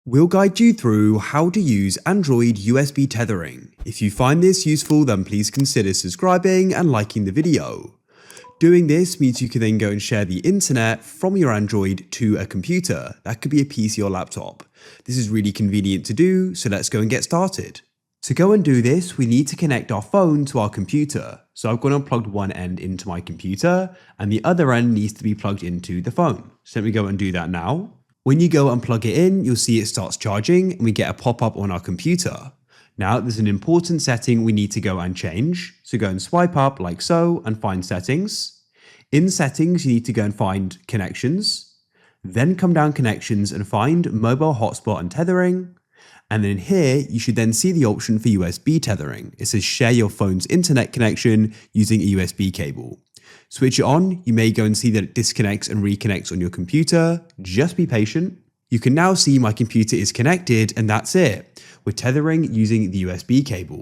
We'll guide you through how to use Android USB tethering. If you find this useful, then please consider subscribing and liking the video. Doing this means you can then go and share the internet from your Android to a computer. That could be a PC or laptop. This is really convenient to do, so let's go and get started. To go and do this, we need to connect our phone to our computer. So I've gone and plugged one end into my computer, and the other end needs to be plugged into the phone. So let me go and do that now. When you go and plug it in, you'll see it starts charging and we get a pop-up on our computer. Now there's an important setting we need to go and change. So go and swipe up like so and find settings. In settings, you need to go and find connections. Then come down connections and find mobile hotspot and tethering. And then here, you should then see the option for USB tethering. It says share your phone's internet connection using a USB cable. Switch it on, you may go and see that it disconnects and reconnects on your computer. Just be patient. You can now see my computer is connected and that's it. We're tethering using the USB cable.